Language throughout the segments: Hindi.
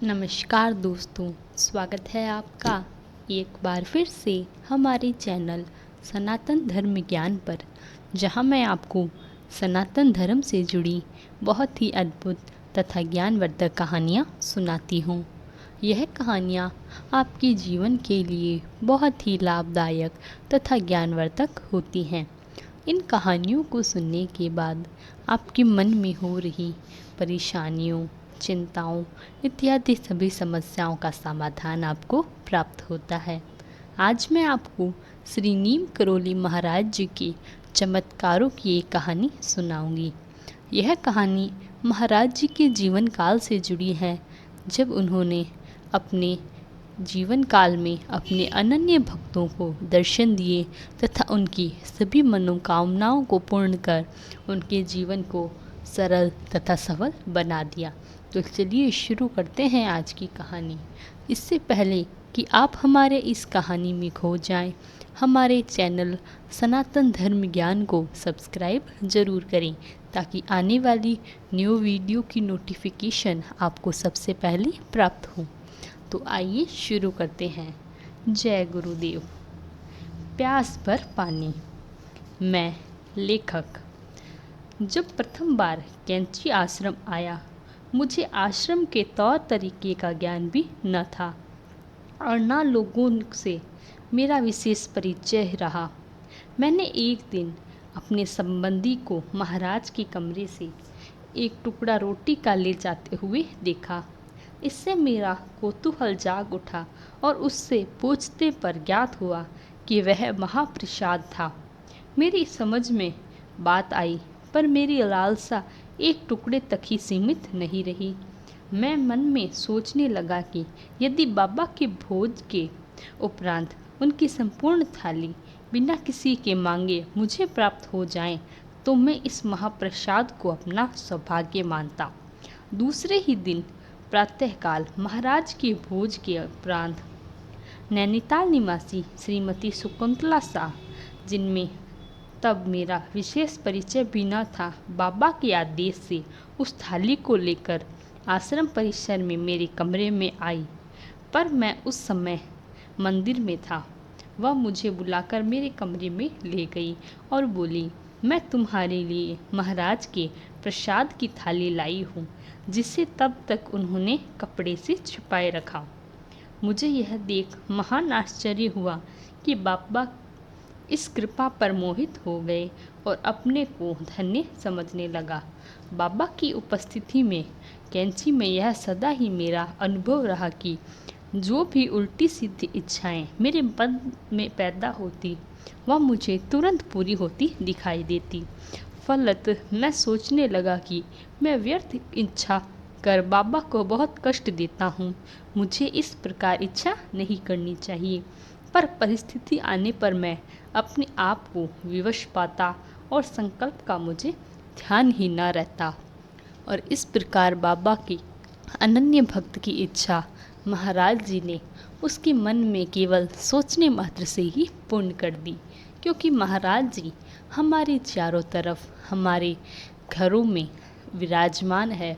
नमस्कार दोस्तों, स्वागत है आपका एक बार फिर से हमारे चैनल सनातन धर्म ज्ञान पर, जहां मैं आपको सनातन धर्म से जुड़ी बहुत ही अद्भुत तथा ज्ञानवर्धक कहानियां सुनाती हूं। यह कहानियां आपके जीवन के लिए बहुत ही लाभदायक तथा ज्ञानवर्धक होती हैं। इन कहानियों को सुनने के बाद आपके मन में हो रही परेशानियों, चिंताओं इत्यादि सभी समस्याओं का समाधान आपको प्राप्त होता है। आज मैं आपको श्री नीम करोली महाराज जी के चमत्कारों की एक कहानी सुनाऊंगी। यह कहानी महाराज जी के जीवन काल से जुड़ी है, जब उन्होंने अपने जीवन काल में अपने अनन्य भक्तों को दर्शन दिए तथा उनकी सभी मनोकामनाओं को पूर्ण कर उनके जीवन को सरल तथा सफल बना दिया। तो चलिए शुरू करते हैं आज की कहानी। इससे पहले कि आप हमारे इस कहानी में खो जाएं, हमारे चैनल सनातन धर्म ज्ञान को सब्सक्राइब ज़रूर करें, ताकि आने वाली न्यू वीडियो की नोटिफिकेशन आपको सबसे पहले प्राप्त हो। तो आइए शुरू करते हैं। जय गुरुदेव। प्यास भर पानी। मैं लेखक। जब प्रथम बार कैंची आश्रम आया, मुझे आश्रम के तौर तरीके का ज्ञान भी न था और न लोगों से मेरा विशेष परिचय रहा। मैंने एक दिन अपने संबंधी को महाराज के कमरे से एक टुकड़ा रोटी का ले जाते हुए देखा। इससे मेरा कौतूहल जाग उठा और उससे पूछते पर ज्ञात हुआ कि वह महाप्रसाद था। मेरी समझ में बात आई, पर मेरी लालसा एक टुकड़े तक ही सीमित नहीं रही। मैं मन में सोचने लगा कि यदि बाबा के भोज के उपरांत उनकी संपूर्ण थाली बिना किसी के मांगे मुझे प्राप्त हो जाए, तो मैं इस महाप्रसाद को अपना सौभाग्य मानता। दूसरे ही दिन प्रातःकाल महाराज के भोज के उपरांत नैनीताल निवासी श्रीमती शकुंतला शाह, जिनमें तब मेरा विशेष परिचय भी न था, बाबा के आदेश से उस थाली को लेकर आश्रम परिसर में मेरे कमरे में आई। पर मैं उस समय मंदिर में था। वह मुझे बुलाकर मेरे कमरे में ले गई और बोली, मैं तुम्हारे लिए महाराज के प्रसाद की थाली लाई हूँ, जिसे तब तक उन्होंने कपड़े से छुपाए रखा। मुझे यह देख महान आश्चर्य हुआ कि बाबा इस कृपा पर मोहित हो गए और अपने को धन्य समझने लगा। बाबा की उपस्थिति में कैंची में यह सदा ही मेरा अनुभव रहा कि जो भी उल्टी सीधी इच्छाएं मेरे मन में पैदा होती, वह मुझे तुरंत पूरी होती दिखाई देती। फलतः मैं सोचने लगा कि मैं व्यर्थ इच्छा कर बाबा को बहुत कष्ट देता हूँ। मुझे इस प्रकार इच्छा नहीं करनी चाहिए। पर परिस्थिति आने पर मैं अपने आप को विवश पाता और संकल्प का मुझे ध्यान ही न रहता। और इस प्रकार बाबा की अनन्य भक्त की इच्छा महाराज जी ने उसके मन में केवल सोचने मात्र से ही पूर्ण कर दी। क्योंकि महाराज जी हमारे चारों तरफ हमारे घरों में विराजमान है।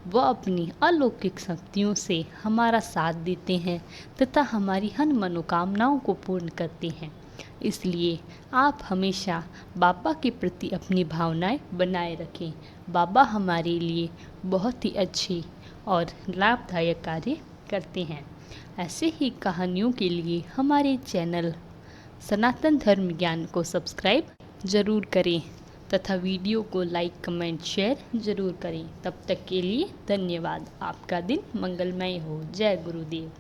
वह अपनी अलौकिक शक्तियों से हमारा साथ देते हैं तथा हमारी हर मनोकामनाओं को पूर्ण करते हैं। इसलिए आप हमेशा बाबा के प्रति अपनी भावनाएं बनाए रखें। बाबा हमारे लिए बहुत ही अच्छे और लाभदायक कार्य करते हैं। ऐसे ही कहानियों के लिए हमारे चैनल सनातन धर्म ज्ञान को सब्सक्राइब ज़रूर करें तथा वीडियो को लाइक, कमेंट, शेयर ज़रूर करें। तब तक के लिए धन्यवाद। आपका दिन मंगलमय हो। जय गुरुदेव।